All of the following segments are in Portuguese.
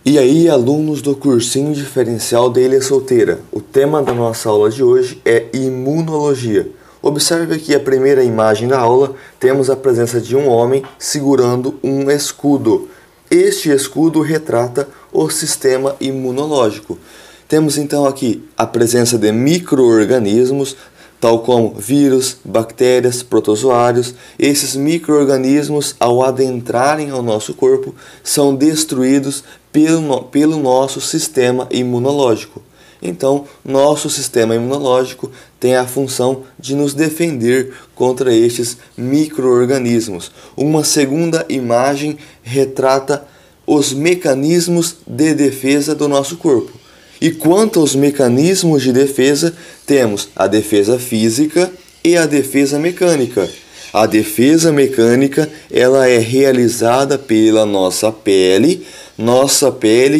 E aí, alunos do cursinho diferencial da Ilha Solteira, o tema da nossa aula de hoje é imunologia. Observe aqui a primeira imagem da aula, temos a presença de um homem segurando um escudo. Este escudo retrata o sistema imunológico. Temos então aqui a presença de micro-organismos, tal como vírus, bactérias, protozoários. Esses micro-organismos, ao adentrarem ao nosso corpo, são destruídos pelo nosso sistema imunológico. Então, nosso sistema imunológico tem a função de nos defender contra estes micro-organismos. Uma segunda imagem retrata os mecanismos de defesa do nosso corpo. E quanto aos mecanismos de defesa, temos a defesa física e a defesa mecânica. A defesa mecânica, ela é realizada pela nossa pele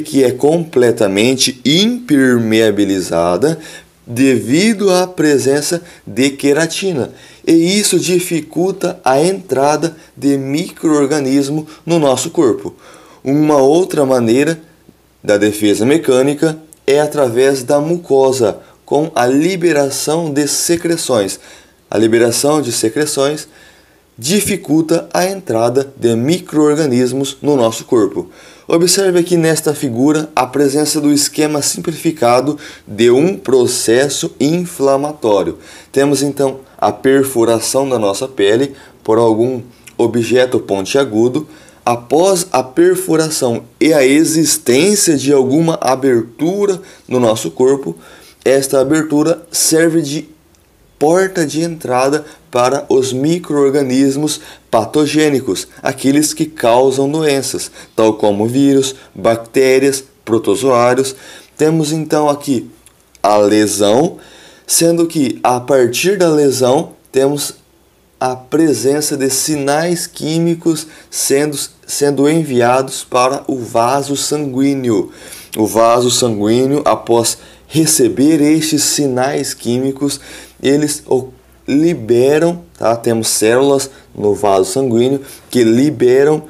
que é completamente impermeabilizada devido à presença de queratina. E isso dificulta a entrada de micro-organismo no nosso corpo. Uma outra maneira da defesa mecânica é através da mucosa, com a liberação de secreções. A liberação de secreções dificulta a entrada de micro-organismos no nosso corpo. Observe aqui nesta figura a presença do esquema simplificado de um processo inflamatório. Temos então a perfuração da nossa pele por algum objeto pontiagudo. Após a perfuração e a existência de alguma abertura no nosso corpo, esta abertura serve de porta de entrada para os micro-organismos patogênicos, aqueles que causam doenças, tal como vírus, bactérias, protozoários. Temos então aqui a lesão, sendo que a partir da lesão temos a presença de sinais químicos sendo enviados para o vaso sanguíneo. O vaso sanguíneo, após receber estes sinais químicos, eles liberam, tá? Temos células no vaso sanguíneo que liberam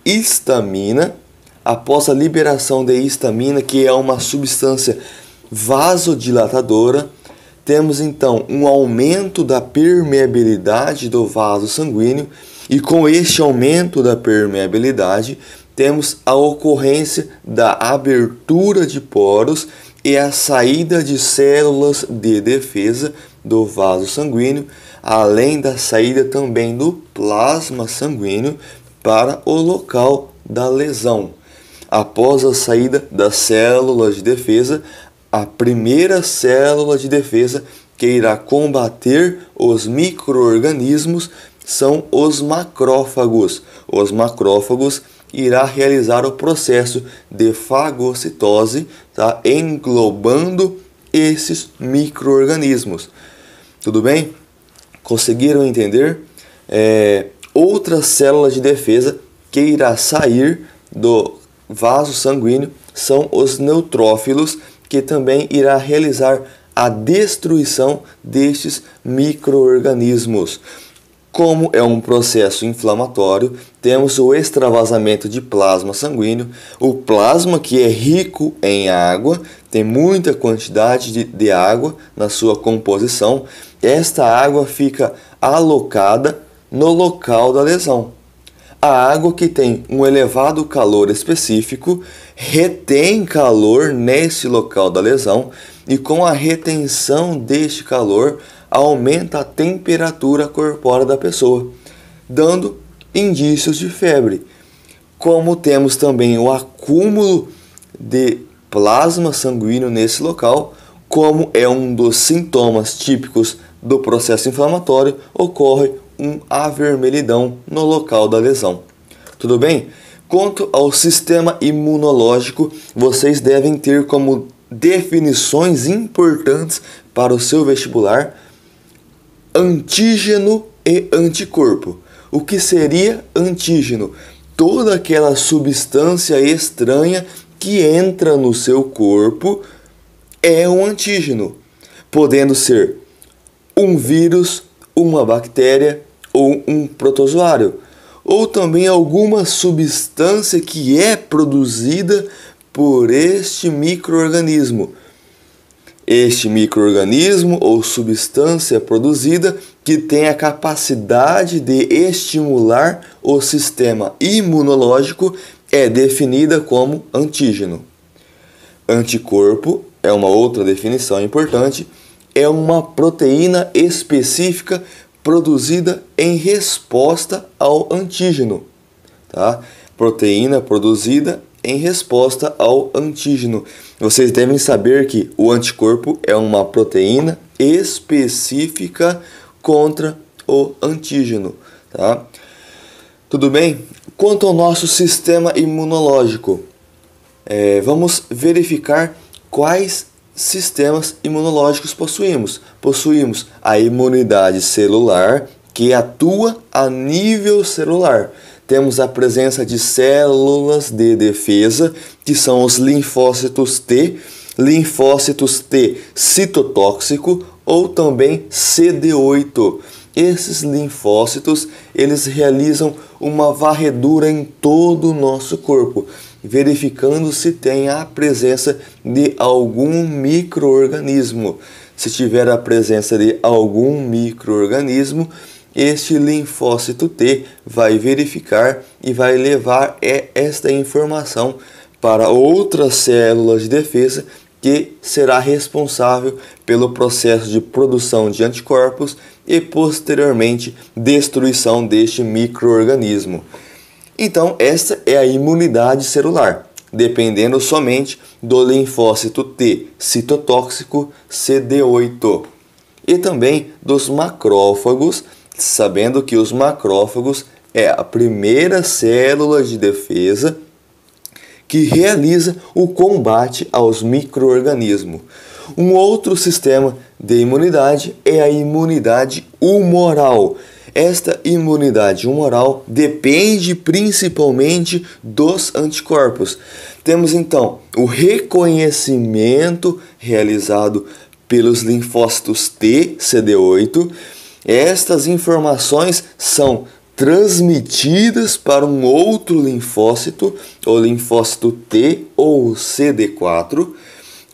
histamina. Após a liberação de histamina, que é uma substância vasodilatadora, temos então um aumento da permeabilidade do vaso sanguíneo e com este aumento da permeabilidade temos a ocorrência da abertura de poros e a saída de células de defesa do vaso sanguíneo, além da saída também do plasma sanguíneo para o local da lesão. Após a saída das células de defesa, a primeira célula de defesa que irá combater os micro-organismos são os macrófagos. Os macrófagos irá realizar o processo de fagocitose, tá? Englobando esses micro-organismos. Tudo bem? Conseguiram entender? Outra célula de defesa que irá sair do vaso sanguíneo são os neutrófilos, que também irá realizar a destruição destes micro-organismos. Como é um processo inflamatório, temos o extravasamento de plasma sanguíneo. O plasma, que é rico em água, tem muita quantidade de água na sua composição. Esta água fica alocada no local da lesão. A água que tem um elevado calor específico retém calor nesse local da lesão e com a retenção deste calor aumenta a temperatura corpórea da pessoa, dando indícios de febre. Como temos também o acúmulo de plasma sanguíneo nesse local, como é um dos sintomas típicos do processo inflamatório, ocorre um avermelhidão no local da lesão. Tudo bem? Quanto ao sistema imunológico, vocês devem ter como definições importantes para o seu vestibular antígeno e anticorpo. O que seria antígeno? Toda aquela substância estranha que entra no seu corpo é um antígeno, podendo ser um vírus, uma bactéria ou um protozoário, ou também alguma substância que é produzida por este micro-organismo. Este micro-organismo ou substância produzida que tem a capacidade de estimular o sistema imunológico é definida como antígeno. Anticorpo é uma outra definição importante, é uma proteína específica produzida em resposta ao antígeno, tá? Proteína produzida em resposta ao antígeno. Vocês devem saber que o anticorpo é uma proteína específica contra o antígeno, tá? Tudo bem? Quanto ao nosso sistema imunológico, vamos verificar quais sistemas imunológicos possuímos. Possuímos a imunidade celular, que atua a nível celular. Temos a presença de células de defesa, que são os linfócitos T citotóxico ou também CD8. Esses linfócitos, eles realizam uma varredura em todo o nosso corpo, verificando se tem a presença de algum micro-organismo. Se tiver a presença de algum micro-organismo, este linfócito T vai verificar e vai levar esta informação para outras células de defesa, que será responsável pelo processo de produção de anticorpos e posteriormente destruição deste micro-organismo. Então, esta é a imunidade celular, dependendo somente do linfócito T citotóxico CD8 e também dos macrófagos, sabendo que os macrófagos é a primeira célula de defesa que realiza o combate aos micro-organismos. Um outro sistema de imunidade é a imunidade humoral. Esta imunidade humoral depende principalmente dos anticorpos. Temos então o reconhecimento realizado pelos linfócitos T CD8. Estas informações são transmitidas para um outro linfócito, o linfócito T ou CD4.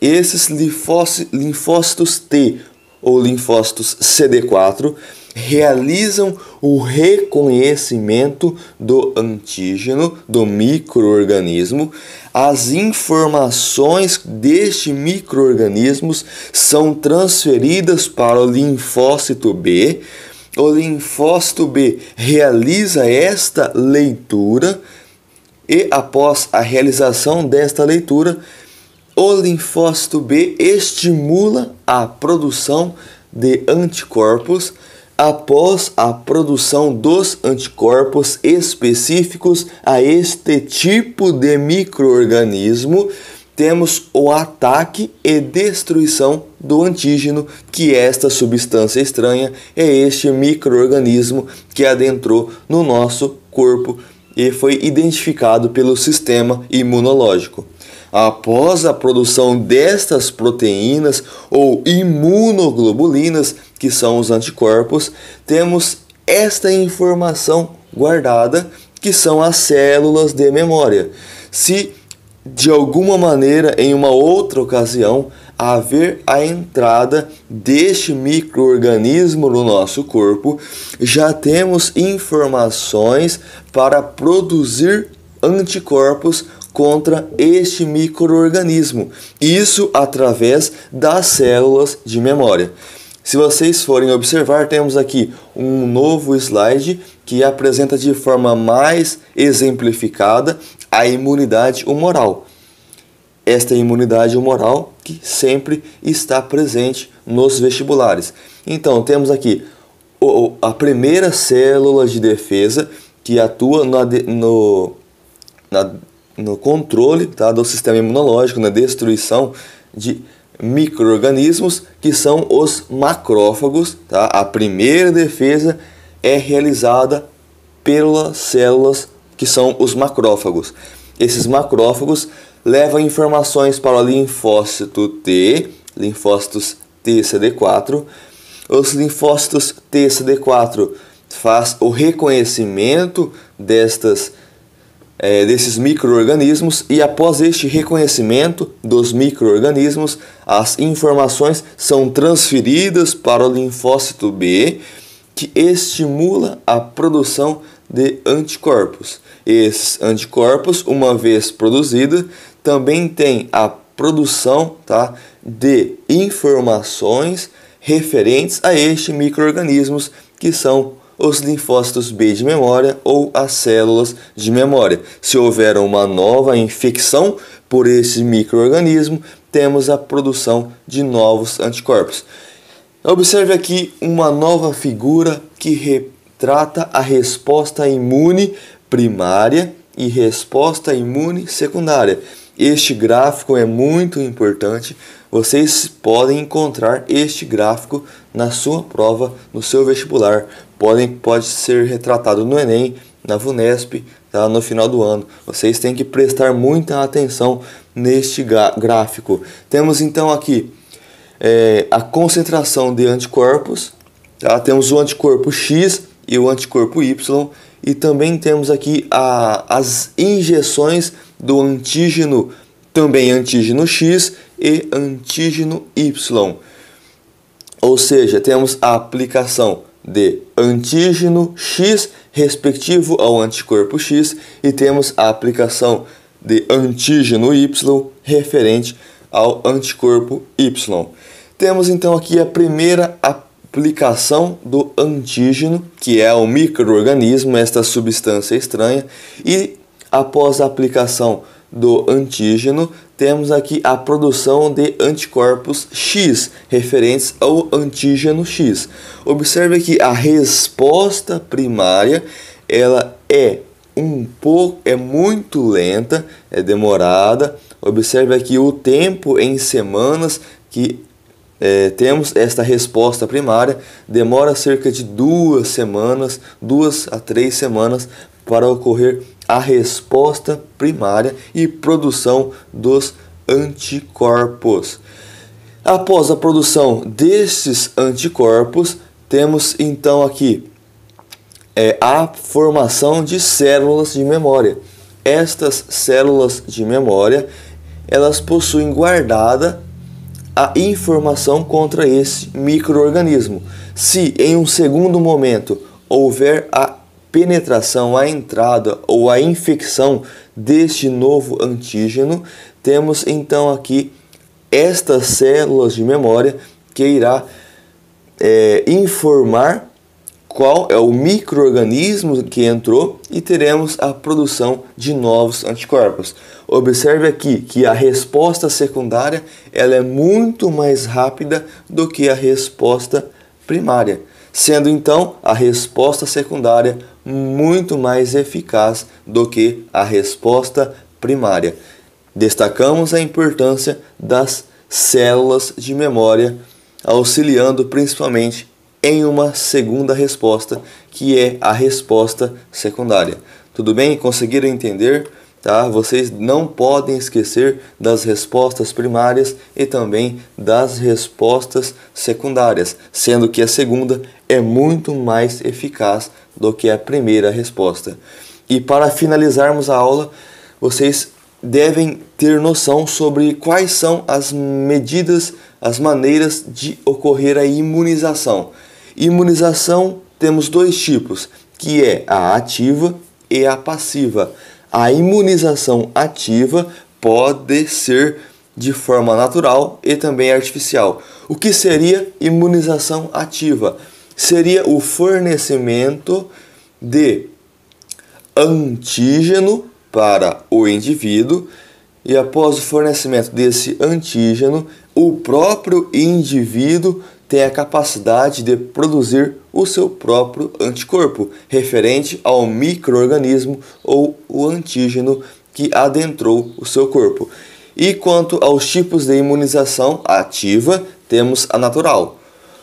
Esses linfócitos T ou linfócitos CD4 realizam o reconhecimento do antígeno, do micro-organismo. As informações deste micro-organismo são transferidas para o linfócito B. O linfócito B realiza esta leitura e, após a realização desta leitura, o linfócito B estimula a produção de anticorpos. Após a produção dos anticorpos específicos a este tipo de micro-organismo, temos o ataque e destruição do antígeno, que esta substância estranha é este micro-organismo que adentrou no nosso corpo e foi identificado pelo sistema imunológico. Após a produção destas proteínas ou imunoglobulinas, que são os anticorpos, temos esta informação guardada, que são as células de memória. Se de alguma maneira, em uma outra ocasião, haver a entrada deste micro-organismo no nosso corpo, já temos informações para produzir anticorpos contra este micro-organismo. Isso através das células de memória. Se vocês forem observar, temos aqui um novo slide que apresenta de forma mais exemplificada a imunidade humoral. Esta imunidade humoral que sempre está presente nos vestibulares. Então, temos aqui a primeira célula de defesa que atua no controle, tá, do sistema imunológico, na destruição de micro-organismos, que são os macrófagos. Tá? A primeira defesa é realizada pelas células que são os macrófagos. Esses macrófagos levam informações para o linfócito T, linfócitos TCD4. Os linfócitos TCD4 faz o reconhecimento destas desses micro-organismos, e após este reconhecimento dos micro-organismos, as informações são transferidas para o linfócito B, que estimula a produção de anticorpos. Esses anticorpos, uma vez produzida, também tem a produção, tá, de informações referentes a este micro-organismos, que são os linfócitos B de memória ou as células de memória. Se houver uma nova infecção por esse micro-organismo, temos a produção de novos anticorpos. Observe aqui uma nova figura que retrata a resposta imune primária e resposta imune secundária. Este gráfico é muito importante. Vocês podem encontrar este gráfico na sua prova, no seu vestibular. Pode ser retratado no Enem, na VUNESP, tá, no final do ano. Vocês têm que prestar muita atenção neste gráfico. Temos então aqui a concentração de anticorpos. Tá? Temos o anticorpo X e o anticorpo Y. E também temos aqui as injeções do antígeno, também antígeno X e antígeno Y. Ou seja, temos a aplicação de antígeno X respectivo ao anticorpo X e temos a aplicação de antígeno Y referente ao anticorpo Y. Temos então aqui a primeira aplicação do antígeno, que é o micro-organismo, esta substância estranha, e após a aplicação do antígeno, temos aqui a produção de anticorpos X, referentes ao antígeno X. Observe que a resposta primária, ela é muito lenta, é demorada. Observe aqui o tempo em semanas que temos esta resposta primária, demora cerca de 2 semanas, 2 a 3 semanas para ocorrer a resposta primária e produção dos anticorpos. Após a produção desses anticorpos, temos então aqui a formação de células de memória. Estas células de memória, elas possuem guardada a informação contra esse micro-organismo. Se em um segundo momento houver a penetração, a entrada ou a infecção deste novo antígeno, temos então aqui estas células de memória que irá informar qual é o micro-organismo que entrou e teremos a produção de novos anticorpos. Observe aqui que a resposta secundária, ela é muito mais rápida do que a resposta primária, sendo então a resposta secundária muito mais eficaz do que a resposta primária. Destacamos a importância das células de memória, auxiliando principalmente em uma segunda resposta, que é a resposta secundária. Tudo bem? Conseguiram entender? Tá? Vocês não podem esquecer das respostas primárias e também das respostas secundárias, sendo que a segunda é muito mais eficaz do que a primeira resposta. E para finalizarmos a aula, vocês devem ter noção sobre quais são as medidas, as maneiras de ocorrer a imunização. Imunização temos 2 tipos, que é a ativa e a passiva. A imunização ativa pode ser de forma natural e também artificial. O que seria imunização ativa? Seria o fornecimento de antígeno para o indivíduo e após o fornecimento desse antígeno, o próprio indivíduo tem a capacidade de produzir o seu próprio anticorpo, referente ao micro-organismo ou o antígeno que adentrou o seu corpo. E quanto aos tipos de imunização ativa, temos a natural,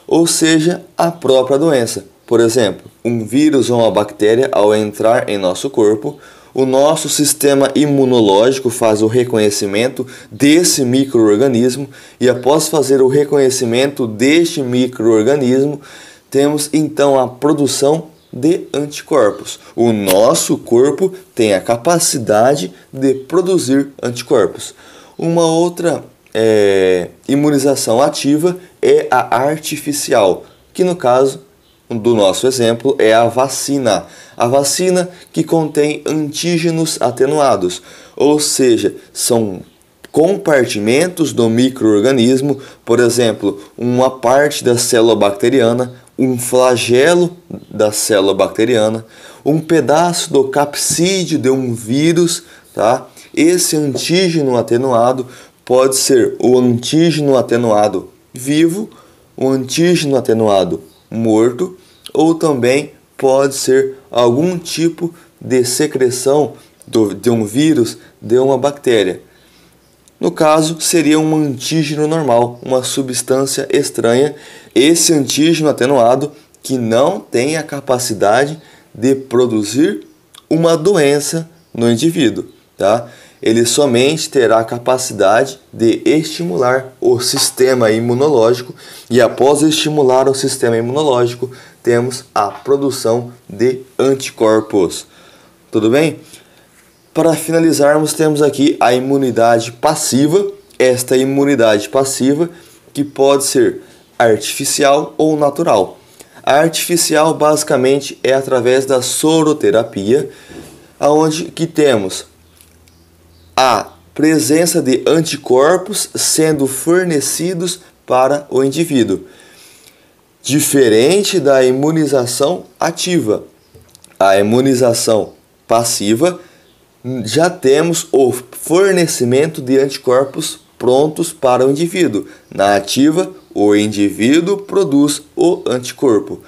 ou seja, a própria doença. Por exemplo, um vírus ou uma bactéria, ao entrar em nosso corpo, o nosso sistema imunológico faz o reconhecimento desse micro-organismo e após fazer o reconhecimento deste micro-organismo, temos então a produção de anticorpos. O nosso corpo tem a capacidade de produzir anticorpos. Uma outra imunização ativa é a artificial, que no caso do nosso exemplo é a vacina. A vacina que contém antígenos atenuados, ou seja, são compartimentos do micro-organismo, por exemplo, uma parte da célula bacteriana, um flagelo da célula bacteriana, um pedaço do capsídeo de um vírus, tá? Esse antígeno atenuado pode ser o antígeno atenuado vivo, o antígeno atenuado morto, ou também pode ser algum tipo de secreção de um vírus de uma bactéria. No caso, seria um antígeno normal, uma substância estranha, esse antígeno atenuado que não tem a capacidade de produzir uma doença no indivíduo, tá? Ele somente terá a capacidade de estimular o sistema imunológico e após estimular o sistema imunológico, temos a produção de anticorpos. Tudo bem? Para finalizarmos, temos aqui a imunidade passiva. Esta imunidade passiva que pode ser artificial ou natural. A artificial basicamente é através da soroterapia, onde que temos a presença de anticorpos sendo fornecidos para o indivíduo. Diferente da imunização ativa. A imunização passiva, já temos o fornecimento de anticorpos prontos para o indivíduo. Na ativa, o indivíduo produz o anticorpo.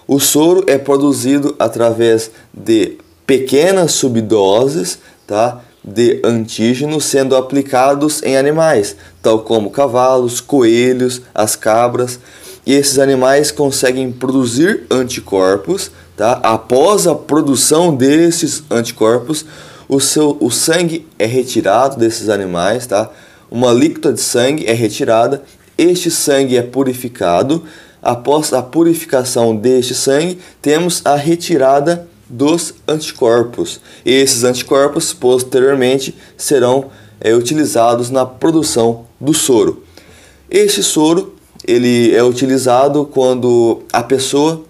O soro é produzido através de pequenas subdoses, tá, de antígenos sendo aplicados em animais, tal como cavalos, coelhos, as cabras. E esses animais conseguem produzir anticorpos, tá? Após a produção desses anticorpos, o sangue é retirado desses animais, tá? Uma alíquota de sangue é retirada, este sangue é purificado. Após a purificação deste sangue, temos a retirada dos anticorpos. Esses anticorpos posteriormente serão utilizados na produção do soro. Este soro ele é utilizado quando a pessoa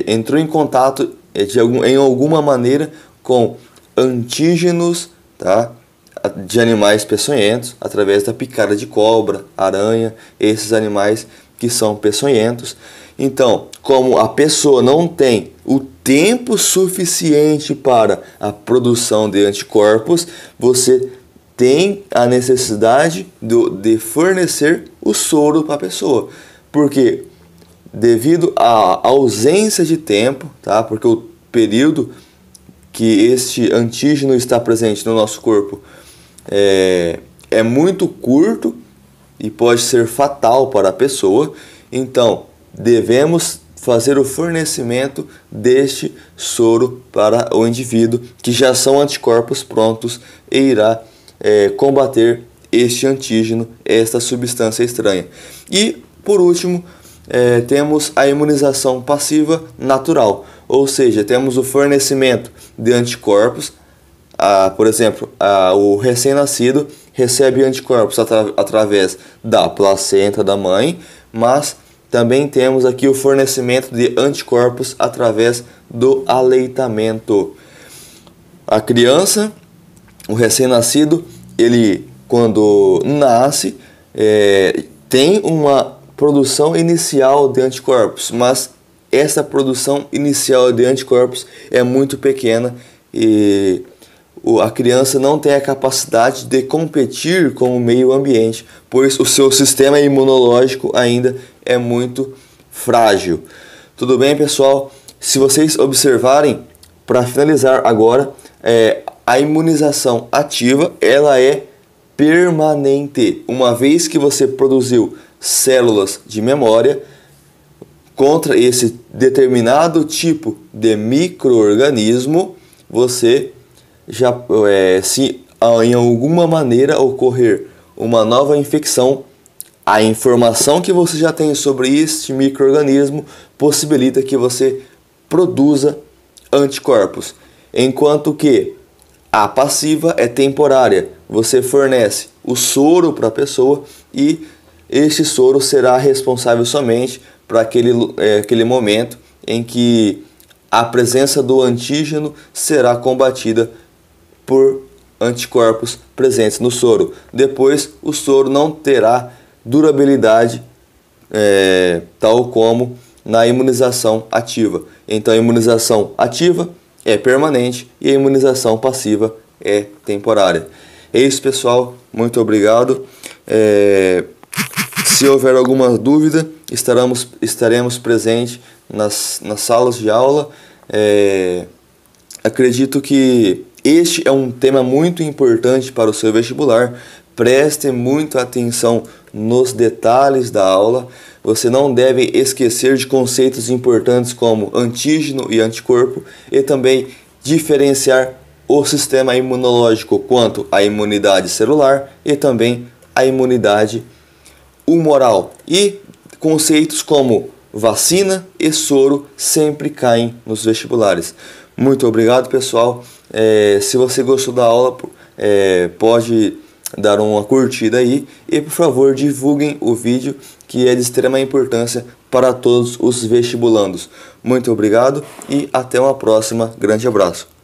entrou em contato em alguma maneira com antígenos, tá, de animais peçonhentos, através da picada de cobra, aranha, esses animais que são peçonhentos. Então, como a pessoa não tem o tempo suficiente para a produção de anticorpos, você tem a necessidade de fornecer o soro para a pessoa. Porque devido à ausência de tempo, tá? Porque o período que este antígeno está presente no nosso corpo é muito curto e pode ser fatal para a pessoa. Então, devemos fazer o fornecimento deste soro para o indivíduo, que já são anticorpos prontos e irá combater este antígeno, esta substância estranha. E, por último, temos a imunização passiva natural, ou seja, temos o fornecimento de anticorpos. Por exemplo, o recém-nascido recebe anticorpos através da placenta da mãe, mas também temos aqui o fornecimento de anticorpos através do aleitamento. A criança, o recém-nascido, ele quando nasce tem uma produção inicial de anticorpos, mas essa produção inicial de anticorpos é muito pequena e a criança não tem a capacidade de competir com o meio ambiente, pois o seu sistema imunológico ainda é muito frágil. Tudo bem, pessoal? Se vocês observarem, para finalizar agora, a imunização ativa ela é permanente. Uma vez que você produziu células de memória contra esse determinado tipo de micro-organismo, você já, se em alguma maneira ocorrer uma nova infecção, a informação que você já tem sobre este micro-organismo possibilita que você produza anticorpos, enquanto que a passiva é temporária. Você fornece o soro para a pessoa e este soro será responsável somente para aquele momento em que a presença do antígeno será combatida por anticorpos presentes no soro. Depois, o soro não terá durabilidade tal como na imunização ativa. Então, a imunização ativa é permanente e a imunização passiva é temporária. É isso, pessoal. Muito obrigado. Se houver alguma dúvida, estaremos presentes nas salas de aula. Acredito que este é um tema muito importante para o seu vestibular. Preste muita atenção nos detalhes da aula. Você não deve esquecer de conceitos importantes como antígeno e anticorpo e também diferenciar o sistema imunológico quanto à imunidade celular e também a imunidade humoral. E conceitos como vacina e soro sempre caem nos vestibulares. Muito obrigado, pessoal. Se você gostou da aula, pode dar uma curtida aí e, por favor, divulguem o vídeo, que é de extrema importância para todos os vestibulandos. Muito obrigado e até uma próxima. Grande abraço.